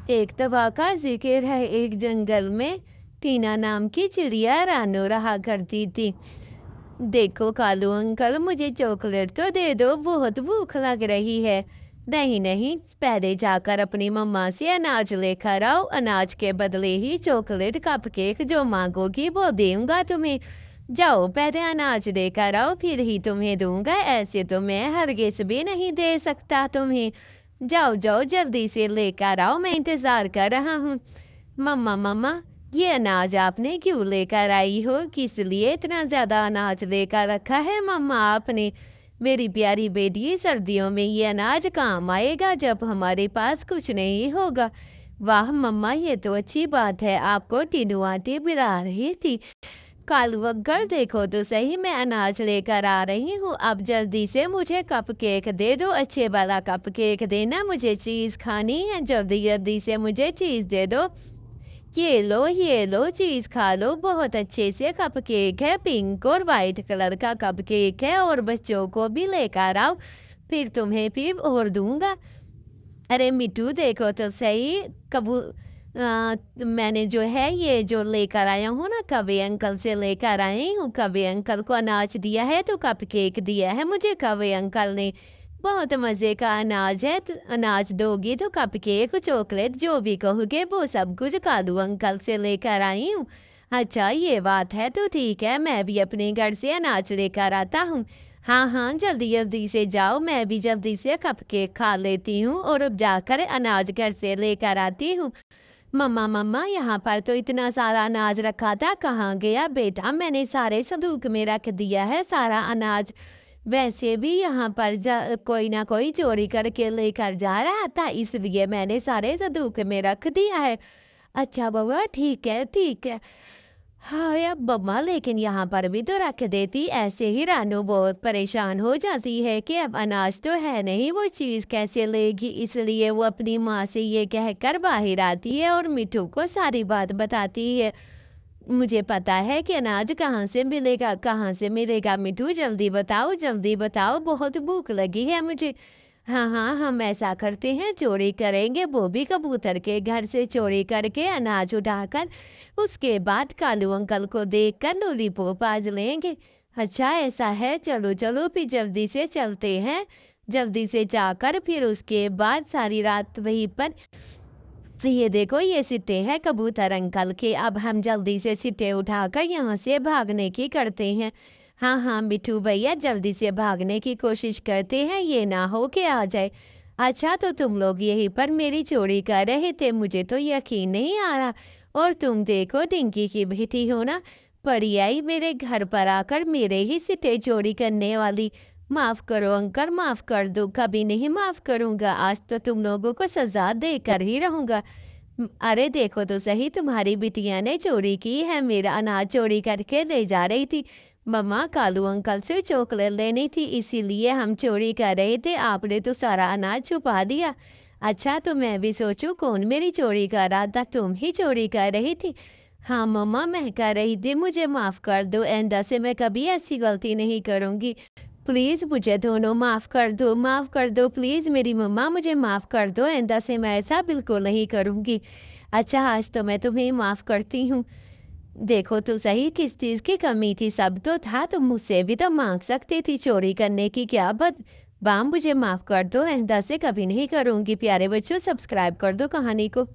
एक दवा का जिक्र है, एक जंगल में टीना नाम की चिड़िया रानो रहा करती थी। देखो कालू अंकल, मुझे चॉकलेट तो दे दो, बहुत भूख लग रही है। नहीं नहीं, पहले जाकर अपनी मम्मा से अनाज लेकर आओ, अनाज के बदले ही चॉकलेट कपकेक जो मांगोगी वो दूंगा तुम्हें। जाओ पहले अनाज लेकर आओ, फिर ही तुम्हें दूंगा, ऐसे तो मैं हरगिज भी नहीं दे सकता तुम्हें। जाओ जाओ जल्दी से लेकर आओ, मैं इंतजार कर रहा हूँ। मम्मा मम्मा, ये अनाज आपने क्यों लेकर आई हो? किस लिए इतना ज़्यादा अनाज लेकर रखा है मम्मा आपने? मेरी प्यारी बेटी, सर्दियों में ये अनाज काम आएगा जब हमारे पास कुछ नहीं होगा। वाह मम्मा, ये तो अच्छी बात है, आपको टीनू आंटी बुला रही थी। कालू अग्गर, देखो तो सही, मैं अनाज लेकर आ रही हूँ, अब जल्दी से मुझे कप केक दे दो, अच्छे वाला कप केक देना, मुझे चीज़ खानी है, जल्दी जल्दी से मुझे चीज़ दे दो। ये लो चीज़ खा लो, बहुत अच्छे से कप केक है, पिंक और वाइट कलर का कप केक है, और बच्चों को भी लेकर आओ, फिर तुम्हें भी और दूंगा। अरे मिट्टू, देखो तो सही, कबू मैंने जो है ये जो लेकर आया हूँ ना, कवे अंकल से लेकर आई हूँ। कवे अंकल को अनाज दिया है तो कप केक दिया है मुझे कवे अंकल ने। बहुत मज़े का अनाज है, अनाज दोगी तो कप केक चॉकलेट जो भी कहोगे वो सब कुछ कालू अंकल से लेकर आई हूँ। अच्छा ये बात है तो ठीक है, मैं भी अपने घर से अनाज लेकर आता हूँ। हाँ हाँ, जल्दी जल्दी से जाओ, मैं भी जल्दी से कप केक खा लेती हूँ और अब जाकर अनाज घर से लेकर आती हूँ। मम्मा मम्मा, यहाँ पर तो इतना सारा अनाज रखा था, कहाँ गया? बेटा, मैंने सारे संदूक में रख दिया है सारा अनाज। वैसे भी यहाँ पर कोई ना कोई चोरी करके लेकर जा रहा था, इसलिए मैंने सारे संदूक में रख दिया है। अच्छा बाबा, ठीक है ठीक है। हाँ यार मम्मा, लेकिन यहाँ पर भी तो रख देती, ऐसे ही रानू बहुत परेशान हो जाती है कि अब अनाज तो है नहीं, वो चीज़ कैसे लेगी, इसलिए वो अपनी माँ से ये कहकर बाहर आती है और मिठू को सारी बात बताती है। मुझे पता है कि अनाज कहाँ से मिलेगा मिठू, जल्दी बताओ, बहुत भूख लगी है मुझे। हाँ हाँ, हम ऐसा करते हैं, चोरी करेंगे, वो भी कबूतर के घर से चोरी करके अनाज उठाकर, उसके बाद कालू अंकल को देखकर लॉलीपॉप आज लेंगे। अच्छा ऐसा है, चलो चलो फिर जल्दी से चलते हैं, जल्दी से जाकर फिर उसके बाद सारी रात वहीं पर। तो ये देखो, ये सिट्टे हैं कबूतर अंकल के, अब हम जल्दी से सिट्टे उठाकर यहाँ से भागने की करते हैं। हाँ हाँ मिठू भैया, जल्दी से भागने की कोशिश करते हैं, ये ना हो कि आ जाए। अच्छा तो तुम लोग यहीं पर मेरी चोरी कर रहे थे, मुझे तो यकीन नहीं आ रहा। और तुम देखो, टिंकी की बेटी हो ना, पड़ी आई मेरे घर पर आकर मेरे ही सिट्टे चोरी करने वाली। माफ करो अंकल, माफ कर दो, कभी नहीं माफ करूंगा, आज तो तुम लोगों को सजा देकर ही रहूंगा। अरे देखो तो सही, तुम्हारी बिटिया ने चोरी की है, मेरा अनाज चोरी करके ले जा रही थी। मम्मा, कालू अंकल से चॉकलेट लेनी थी, इसीलिए हम चोरी कर रहे थे, आपने तो सारा अनाज छुपा दिया। अच्छा तो मैं भी सोचूं कौन मेरी चोरी कर रहा था, तुम ही चोरी कर रही थी। हाँ मम्मा, मैं कर रही थी, मुझे माफ कर दो, आइंदा से मैं कभी ऐसी गलती नहीं करूंगी। प्लीज़ मुझे दोनों माफ़ कर दो प्लीज़, मेरी मम्मा मुझे माफ़ कर दो, आइंदा से मैं ऐसा बिल्कुल नहीं करूँगी। अच्छा आज तो मैं तुम्हें माफ़ करती हूँ। देखो तो सही, किस चीज़ की कमी थी, सब तो था, तुम मुझसे भी तो माँग सकती थी, चोरी करने की क्या बाम, मुझे माफ़ कर दो, आइंदा से कभी नहीं करूँगी। प्यारे बच्चों, सब्सक्राइब कर दो कहानी को।